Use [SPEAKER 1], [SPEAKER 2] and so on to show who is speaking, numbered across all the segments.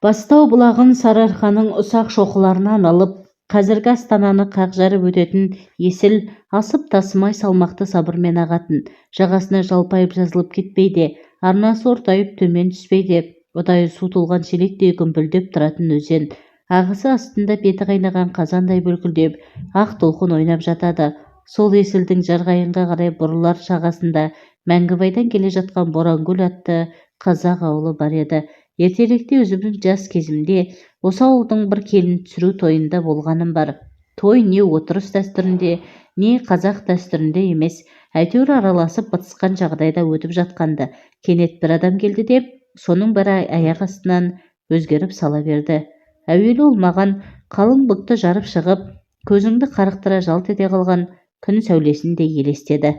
[SPEAKER 1] Бастау бұлағын Сарыарқаның ұсақ шоқыларынан алып, қазіргі Астананы қақ жарып өтетін есіл, асып тасымай салмақты сабырмен ағатын, жағасына жалпайып жазылып кетпейді, арнасы ортайып төмен түспейді, ұдайы су толған шелектей күмпілдеп тұратын өзен. Ағысы астында беті қайнаған қазандай бүлкілдеп, ақ толқын ойнап жатады. Сол есілдің жарғайынға қарай бұрылар жағасында Мәңгібайдан келе жатқан Борангүл атты қазақ ауылы бар еді. Ертеректе өзімнің жас кезімде осы ауылдың бір келін түсіру тойында болғаным бар. Той не отырыс дәстүрінде, не қазақ дәстүрінде емес, әйтеуір араласып бытысқан жағдайда өтіп жатқанды. Кенет бір адам келді де, соның бірі аяқ астынан өзгеріп сала берді. Әуелі ол маған қалың бұлтты жарып шығып, көзіңді қарықтыра жалт ете қалған күн сәулесіндей елестеді.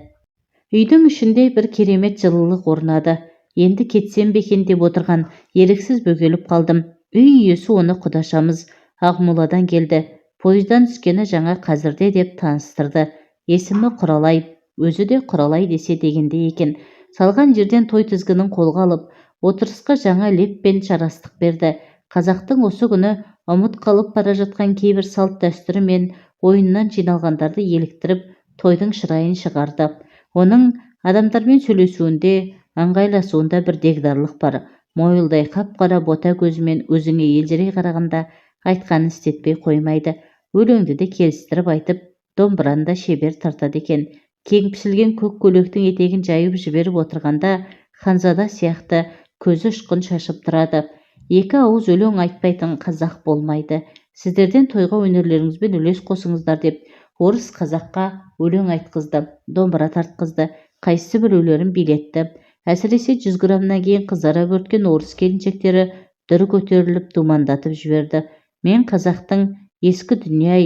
[SPEAKER 1] Үйдің ішінде бір керемет жылылық орнады. Енді кетсем бе екен деп отырған еріксіз бөгеліп қалдым. Үй иесі оны құдашамыз Ақмоладан келді. Пойыздан түскені жаңа қазірде деп таныстырды. Есімі Құралай, өзі де Құралай десе дегенде екен. Салған жерден той тізгінін қолға алып, отырысқа жаңа леп пен шарастық берді. Қазақтың осы күні ұмыт қалып бара жатқан кейбір салт дәстүрі мен ойыннан жиналғандарды еліктіріп, тойдың шырайын шығарды. Оның адамдармен сөйлесуінде, ыңғайласуында бір дегдарлық бар. Мойылдай қап-қара бота көзімен өзіңе елжірей қарағанда айтқанын істетпей қоймайды. Өлеңді де келістіріп айтып, домбыраны да шебер тартады екен. Кең пішілген көк көйлектің етегін жайып жіберіп отырғанда ханзада сияқты көзі ұшқын шашып тұрады. Екі ауыз өлең айтпайтын қазақ болмайды. Сіздерден тойға өнерлеріңізбен үлес қосыңыздар деп, орыс қазаққа өлең айтқызды, домбыра тартқызды, қайсы біреулерін билетті. Әсіресе 100 грамнан кейін қызара бөрткен орыс келіншектері дүр көтеріліп думандатып жіберді. Мен қазақтың ескі дүние-ай,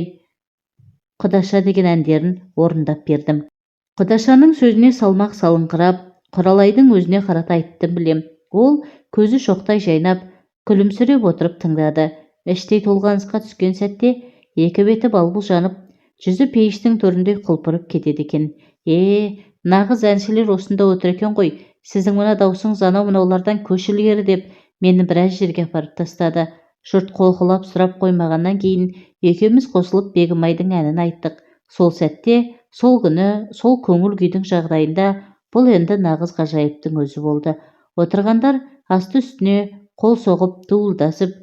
[SPEAKER 1] құдаша деген әндерін орындап бердім. Құдашаның сөзіне салмақ салыңқырап, Құралайдың өзіне қарата айттым білем. Ол көзі шоқтай жайнап, күлімсіреп отырып тыңдады. Іштей толғанысқа түскен сәтте екі беті балбұл жанып, жүзі пейіштің төріндей құлпырып кетеді екен. Нағыз әншілер осында отыр екен ғой. Сіздің мына даусыңыз анау-мынаулардан көш ілгері деп мені біраз жерге апарып тастады. Жұрт қолқылап сұрап қоймағаннан кейін екеуміз қосылып Бегімайдың әнін айттық. Сол сәтте, сол күні, сол көңіл күйдің жағдайында бұл енді нағыз ғажайыптың өзі болды. Отырғандар асты үстіне қол соғып, дуылдасып,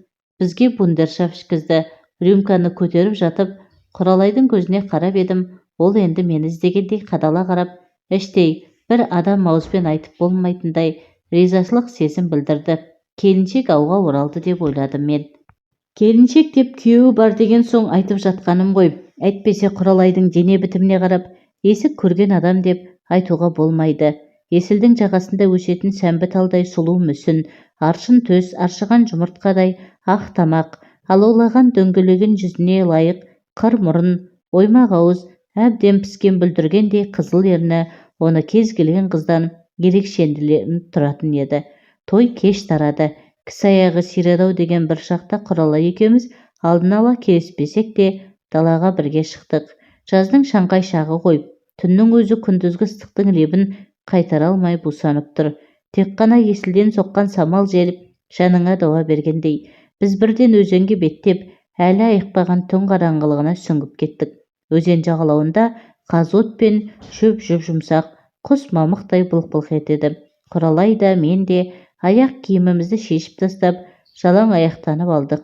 [SPEAKER 1] бізге бундершаф ішкізді. Рюмканы көтеріп жатып, Құралайдың көзіне қарап едім. Ол енді мені іздегендей қадала қарап, іштей бір адам ауызбен айтып болмайтындай ризашылық сезім білдірді. Келіншек ауға оралды деп ойладым мен. Келіншек деп күйеуі бар деген соң айтып жатқаным ғой. Әйтпесе Құралайдың дене бітіміне қарап, есік көрген адам деп айтуға болмайды. Есілдің жағасында өсетін сәмбі талдай сұлу мүсін, аршын төс, аршыған жұмыртқадай ақ тамақ, алаулаған дөңгелеген жүзіне лайық қыр мұрын, оймақ ауыз, әбден піскен бүлдіргендей қызыл ерні оны кез келген қыздан ерекшеленіп тұратын еді. Той кеш тарады. Кісі аяғы сирадау деген бір шақта Құралай екеуміз алдын ала келіспесек те далаға бірге шықтық. Жаздың шаңқай шағы ғой. Түннің өзі күндізгі ыстықтың лебін қайтара алмай бусанып тұр. Тек қана есілден соққан самал жел жаныңа дауа бергендей. Біз бірден өзенге беттеп, әлі айықпаған түн қараңғылығына сүңгіп кеттік. Өзен жағалауында қазот пен шөп жұмсақ, құс мамықтай былқ-былқ етеді. Құралай да мен де аяқ киімімізді шешіп тастап, жалаң аяқтанып алдық.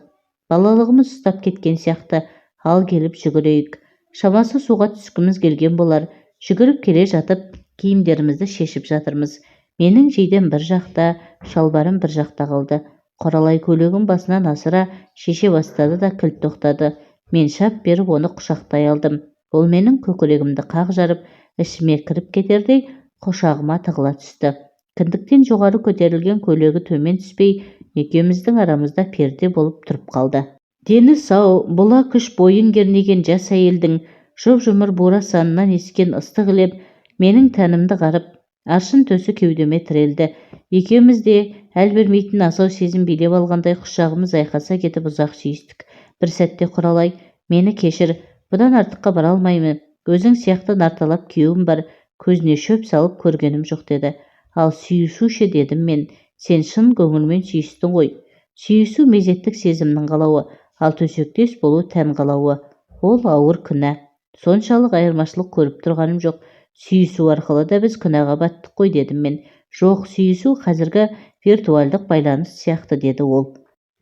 [SPEAKER 1] Балалығымыз ұстап кеткен сияқты, ал келіп жүгірейік. Шамасы суға түскіміз келген болар. Жүгіріп келе жатып, киімдерімізді шешіп жатырмыз. Менің жейдем бір жақта, шалбарым бір жақта қалды. Құралай көйлегін басынан асыра шеше бастады да кілт тоқтады. Мен шап беріп оны құшақтай алдым. Ол менің көкірегімді қақ жарып, ішіме кіріп кетердей құшағыма тығыла түсті. Кіндіктен жоғары көтерілген көйлегі төмен түспей, екеуміздің арамызда перде болып тұрып қалды. Дені сау, бұла күш бойын кернеген жас әйелдің жұп-жұмыр бура санынан ескен ыстық леп менің тәнімді қарып, аршын төсі кеудеме тірелді. Екеуміз де әл бермейтін асау сезім билеп алғандай құшағымыз айқаса кетіп ұзақ сүйістік. Бір сәтте Құралай, мені кешір, бұдан артыққа бара алмаймын. Өзің сияқты нарталап күйеуім бар, көзіне шөп салып көргенім жоқ деді. Ал сүйісуші дедім мен. Сен шын көңілмен сүйістің ғой. Сүйісу мезеттік сезімнің қалауы, ал төсектес болу тән қалауы. Ол ауыр күнә. Соншалық айырмашылық көріп тұрғаным жоқ. Сүйісу арқылы да біз күнәға баттық қой, дедім мен. Жоқ, сүйісу қазіргі виртуалдық байланыс сияқты, деді ол.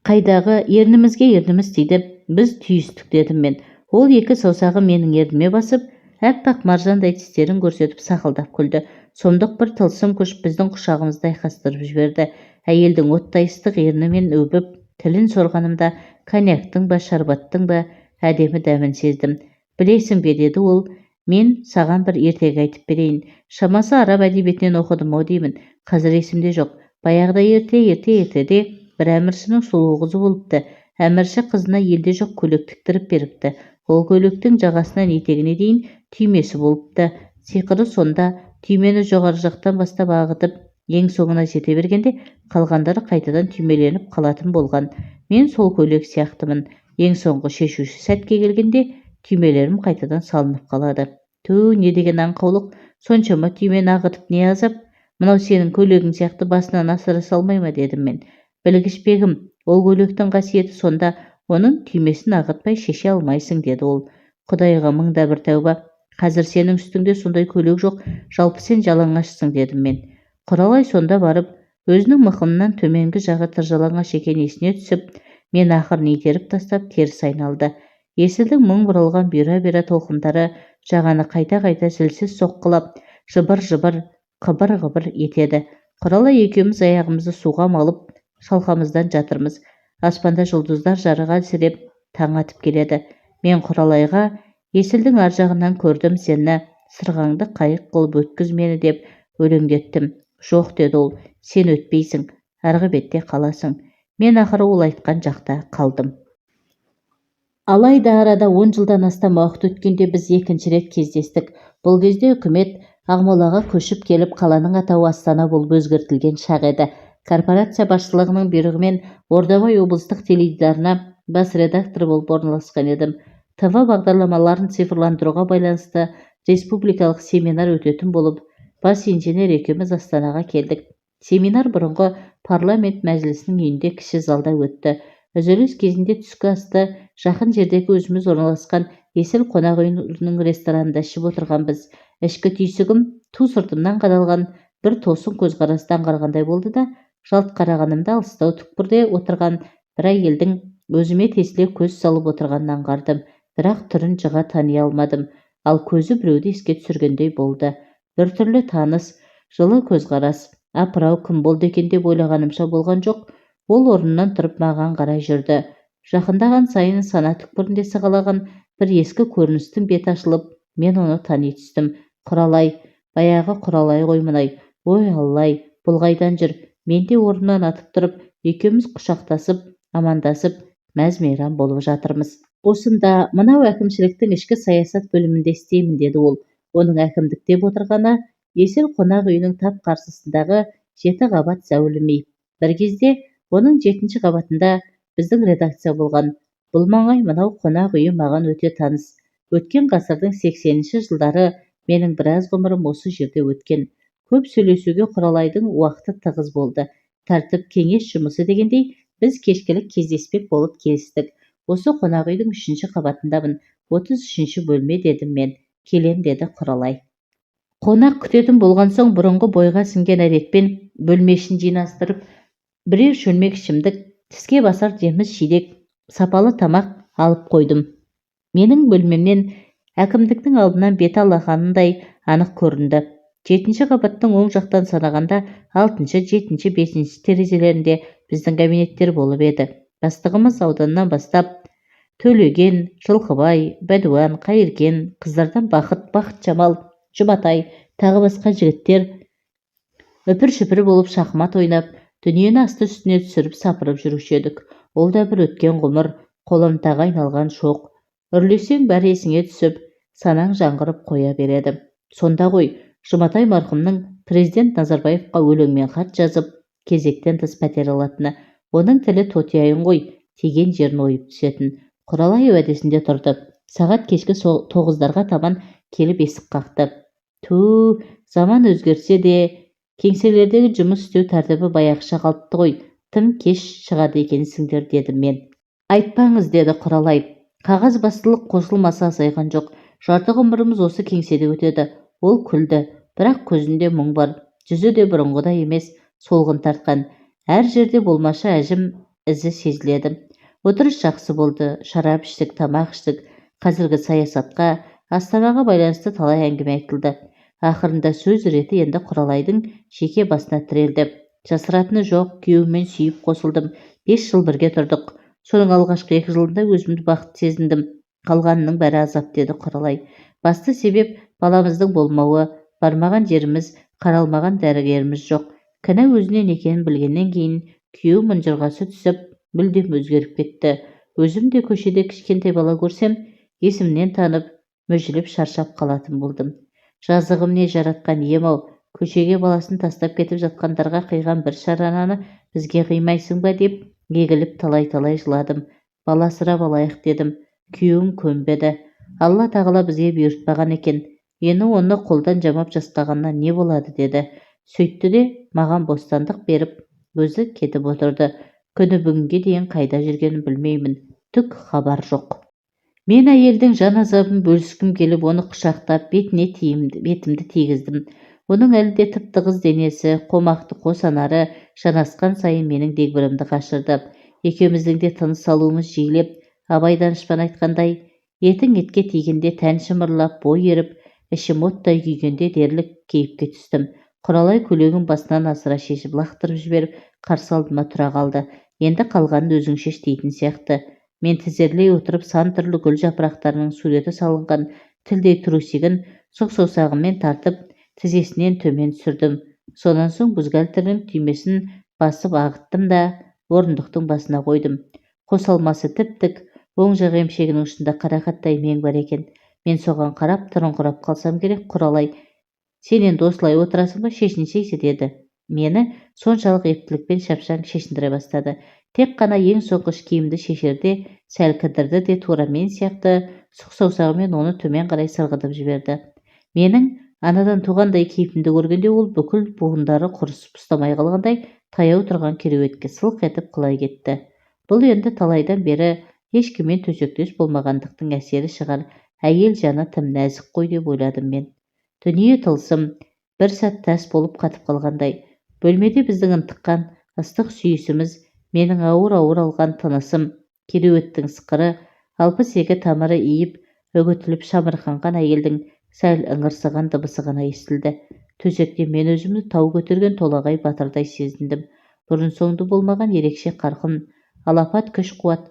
[SPEAKER 1] Қайдағы, ернімізге ерніміз тиді, біз түйістік, дедім мен. Ол екі саусағы менің ерніме басып, әппақ маржандай тістерін көрсетіп сақылдап күлді. Сомдық бір тылсым күш біздің құшағымызды айқастырып жіберді. Әйелдің оттай ыстық ернімен өбіп, тілін сорғанымда коньяктың ба, шарбаттың ба әдемі дәмін сездім. Білесің бе, деді ол, мен саған бір ертегі айтып берейін. Шамасы араб әдебиетінен оқыдым-ау деймін. Қазір есімде жоқ. Баяғыда ертеде бір әміршінің сұлу қызы болыпты. Әмірші қызына елде жоқ көйлек тіктіріп беріпті. Ол көйлектің жағасынан етегіне дейін түймесі болыпты. Сиқыры сонда, түймені жоғары жақтан бастап ағытып, ең соңына жете бергенде қалғандары қайтадан түймеленіп қалатын болған. Мен сол көйлек сияқтымын. Ең соңғы шешуші сәтке келгенде түймелерім қайтадан салынып қалады. Ту, не деген аңқаулық, соншама түймені ағытып не азап, мынау сенің көйлегің сияқты басынан асыра салмай ма, дедім мен. Білгіш бегім, ол көйлектің қасиеті сонда, оның түймесін ағытпай шеше алмайсың, деді ол. Құдайға мыңда бір тәуба, қазір сенің үстіңде сондай көйлек жоқ, жалпы сен жалаңашсың, дедім мен. Құралай сонда барып, өзінің мықынынан төменгі жағы тыржалаңаш екен есіне түсіп, мен ақырын итеріп тастап теріс айналды. Есілдің мың бұралған бұйра-бұйра толқындары жағаны қайта-қайта зілсіз соққылап, жыбыр-жыбыр, қыбыр-қыбыр етеді. Құралай екеуміз аяғымызды суға малып, шалқамыздан жатырмыз. Аспанда жұлдыздар жарығы әлсіреп, таң атып келеді. Мен Құралайға, есілдің ар жағынан көрдім сені, сырғаңды қайық қылып өткіз мені, деп өлеңдеттім. Жоқ, деді ол, сен өтпейсің, арғы бетте қаласың. Мен ақыры ол айтқан жақта қалдым. Алайда арада 10 жылдан астам уақыт өткенде біз екінші рет кездестік. Бұл кезде үкімет Ақмолаға көшіп келіп, қаланың атауы Астана болып өзгертілген шақ еді. Корпорация басшылығының бұйрығымен Ордабай облыстық теледидарына бас редактор болып орналасқан едім. ТВ бағдарламаларын цифрландыруға байланысты республикалық семинар өтетін болып, бас инженер екеуміз Астанаға келдік. Семинар бұрынғы парламент мәжілісінің үйінде кіші залда өтті. Үзіліс кезінде түскі асты жақын жердегі өзіміз орналасқан Есіл қонақ үйінің ресторанында ішіп отырғанбыз. Ішкі түйсігім ту сыртымнан қадалған бір тосын көзқарасты аңғарғандай болды да, жалт қарағанымда алыстау түкпірде отырған бір әйелдің өзіме тесіле көз салып отырғанын аңғардым, бірақ түрін жыға тани алмадым. Ал көзі біреуді еске түсіргендей болды. Біртүрлі таныс, жылы көзқарас. Апырау, кім болды екен деп ойлағанымша болған жоқ. Ол орнынан тұрып маған қарай жүрді. Жақындаған сайын сана түкпірінде сығалаған бір ескі көріністің беті ашылып, мен оны тани түстім. Құралай, баяғы Құралай ғой мұнай. Ой Аллай, бұл қайдан жүр? Мен де орнынан атып тұрып, екеуміз құшақтасып, амандасып, мәз-мейрам болып жатырмыз. Осында, мынау әкімшіліктің ішкі саясат бөлімінде істеймін, деді ол. Оның әкімдіктеп отырғаны Есіл қонақ үйінің тап қарсысындағы 7 қабат зәулім үй. Бір кезде оның 7-ші қабатында біздің редакция болған. Бұл маңай, мынау қонақ үйі маған өте таныс. Өткен ғасырдың 80-ші жылдары менің біраз ғұмырым осы жерде өткен. Көп сөйлесуге Құралайдың уақыты тығыз болды. Тәртіп кеңес жұмысы дегендей, біз кешкілік кездеспек болып келістік. Осы қонақ үйдің 3-ші қабатындамын, 33-ші бөлме, дедім мен. Келем, деді Құралай. Қонақ күтетін болған соң бұрынғы бойға сіңген әдетпен бөлмешін жинастырып, бірер шөлмек ішімдік, тіске басар жеміс жидек, сапалы тамақ алып қойдым. Менің бөлмемнен әкімдіктің алдынан беті алақанындай анық көрінді. 7-ші қабаттың оң жақтан санағанда 6-шы, 7-ші, 5-ші терезелерінде біздің кабинеттер болып еді. Бастығымыз ауданнан бастап Төлеген, Жылқыбай, Бәдуан, Қайыркен, қыздардан Бақыт, Бақытжамал, Жұматай, тағы басқа жігіттер үпір-шүпір болып шахмат ойнап, дүниені асты үстіне түсіріп сапырып жүруші едік. Ол да бір өткен ғұмыр, қоламтаға айналған шоқ. Үрлесең бәрі есіңе түсіп, санаң жаңғырып қоя береді. Сонда ғой, Жұматай марқұмның президент Назарбаевқа өлеңмен хат жазып, кезектен тыс пәтер алатыны. Оның тілі тотияйын ғой, тиген жерін ойып түсетін. Құралай уәдесінде тұрды. Сағат кешкі 9-дарға таман келіп есік қақты. Ту, заман өзгерсе де, кеңселердегі жұмыс істеу тәртібі баяғыша қалыпты ғой. тым кеш шығады екенсіңдер дедім мен. Айтпаңыз, деді Құралай. Қағаз бастылық қосылмаса азайған жоқ. Жарты ғұмырымыз осы кеңседе өтеді. Ол күлді, бірақ көзінде мұң бар. Жүзі де бұрынғыдай емес, солғын тартқан. Әр жерде болмашы әжім ізі сезіледі. Отырыс жақсы болды. Шарап іштік, тамақ іштік. Қазіргі саясатқа, Астанаға байланысты талай әңгіме айтылды. Ақырында сөз реті енді Құралайдың жеке басына тірелді. Жасыратыны жоқ, күйеуіммен сүйіп қосылдым. 5 жыл бірге тұрдық. Соның алғашқы 2 жылында өзімді бақытты сезіндім. Қалғанының бәрі азап, деді Құралай. Басты себеп баламыздың болмауы, бармаған жеріміз, қаралмаған дәрігеріміз жоқ. Кінә өзінен екенін білгеннен кейін күйеуім ұнжырғасы түсіп, мүлдем өзгеріп кетті. Өзім де көшеде кішкентай бала көрсем, есімнен танып, мүжіліп шаршап қалатын болдым. Жазығым не, жаратқан ием-ау, көшеге баласын тастап кетіп жатқандарға қиған бір шарананы бізге қимайсың ба деп егіліп талай-талай жыладым. Бала асырап алайық дедім. Күйеуім көнбеді. Алла тағала бізге бұйыртпаған екен. Енді оны қолдан жамап жастағаннан не болады, деді. Сөйтті де маған бостандық беріп, өзі кетіп отырды. Күні бүгінге дейін қайда жүргенін білмеймін. Түк хабар жоқ. Мен әйелдің жан азабын бөліскім келіп, оны құшақтап, бетімді тигіздім. Оның әлі де тып-тығыз денесі, қомақты қос анары жанасқан сайын менің дегбірімді қашырды. Екеуміздің де тыныс алуымыз жиілеп, абай данышпан айтқандай, етің етке тигенде тән шымырлап, бой еріп, ішім оттай күйгенде дерлік кейіпке түстім. Құралай көйлегін басынан асыра шешіп лақтырып жіберіп, қарсы алдыма тұра қалды. Енді қалғанын өзің шеш дейтін сияқты. Мен тізерлей отырып сан түрлі гүл жапырақтарының суреті салынған тілдей трусигін сұқ саусағыммен тартып, тізесінен төмен түсірдім. Сонан соң бюстгальтердің түймесін басып ағыттым да орындықтың басына қойдым. Қос алмасы тіп-тік, оң жақ емшегінің ұшында қарақаттай мең бар екен. Мен соған қарап тұрыңқырап қалсам керек. Құралай, сен енді осылай отырасың ба, шешінсейші, деді. Мені соншалық ептілікпен шапшаң шешіндіре бастады. Тек қана ең соңғы киімді шешерде сәл кідірді де тура мен сияқты сұқ саусағымен оны төмен қарай сырғытып жіберді. Менің анадан туғандай кейпімді көргенде ол бүкіл буындары құрысып ұстамай қалғандай таяу тұрған кереуетке сылқ етіп құлай кетті. Бұл енді талайдан бері ешкіммен төсектес болмағандықтың әсері шығар. Әйел жаны тым нәзік қой деп ойладым мен. Дүние тылсым, бір сәт тас болып қатып қалғандай. Бөлмеде біздің ынтыққан ыстық сүйісіміз, менің ауыр-ауыр алған тынысым, кереуеттің сықыры, 62 тамыры иіп, үгітіліп шамырқанған әйелдің сәл ыңырсыған дыбысы ғана естілді. Төсекте мен өзімді тау көтерген толағай батырдай сезіндім. Бұрын соңды болмаған ерекше қарқын, алапат күш-қуат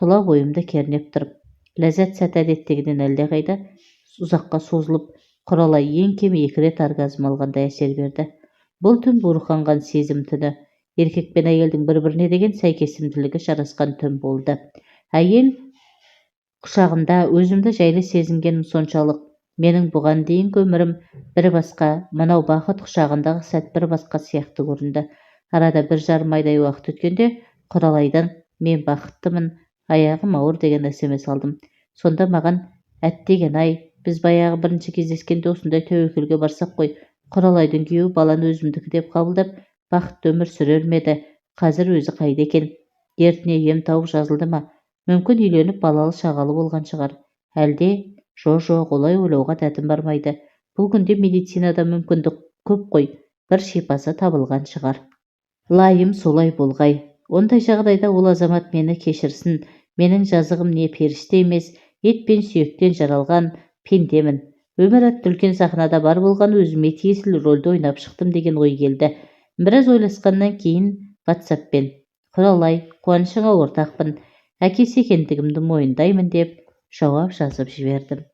[SPEAKER 1] тұла бойымды кернеп тұрып, ләззат сәт әдеттегіден әлдеқайда ұзаққа созылып, Құралай ең кем 2 рет оргазм алғандай әсер берді. Бұл түн буырқанған сезім түні. Еркек пен әйелдің бір-біріне деген сәйкесімділігі жарасқан түн болды. Әйел құшағында өзімді жайлы сезінгенім соншалық. Менің бұған дейінгі өмірім бір басқа, мынау бақыт құшағындағы сәт бір басқа сияқты көрінді. Арада 1,5 айдай уақыт өткенде Құралайдан мен бақыттымын, аяғым ауыр деген SMS алдым. Сонда маған әттеген-ай, біз баяғы бірінші кездескенде осындай тәуекелге барсақ қой. Құралайдың күйеуі баланы өзімдікі деп қабылдап, бақытты өмір сүрер ме еді? Қазір өзі қайда екен? Дертіне ем тауып жазылды ма? Мүмкін үйленіп балалы шағалы болған шығар. Әлде жоқ, олай ойлауға дәтім бармайды. Бұл күнде медицинада мүмкіндік көп қой, бір шипасы табылған шығар. Лайым солай болғай. Ондай жағдайда ол азамат мені кешірсін. Менің жазығым не, періште емес, ет пен сүйектен жаралған пендемін. Өмір атты үлкен сахнада бар болған өзіме тиесілі рөлді ойнап шықтым деген ой келді. Біраз ойласқаннан кейін WhatsApp-пен: Құралай, қуанышыңа ортақпын, әкесі екендігімді мойындаймын деп жауап жазып жібердім.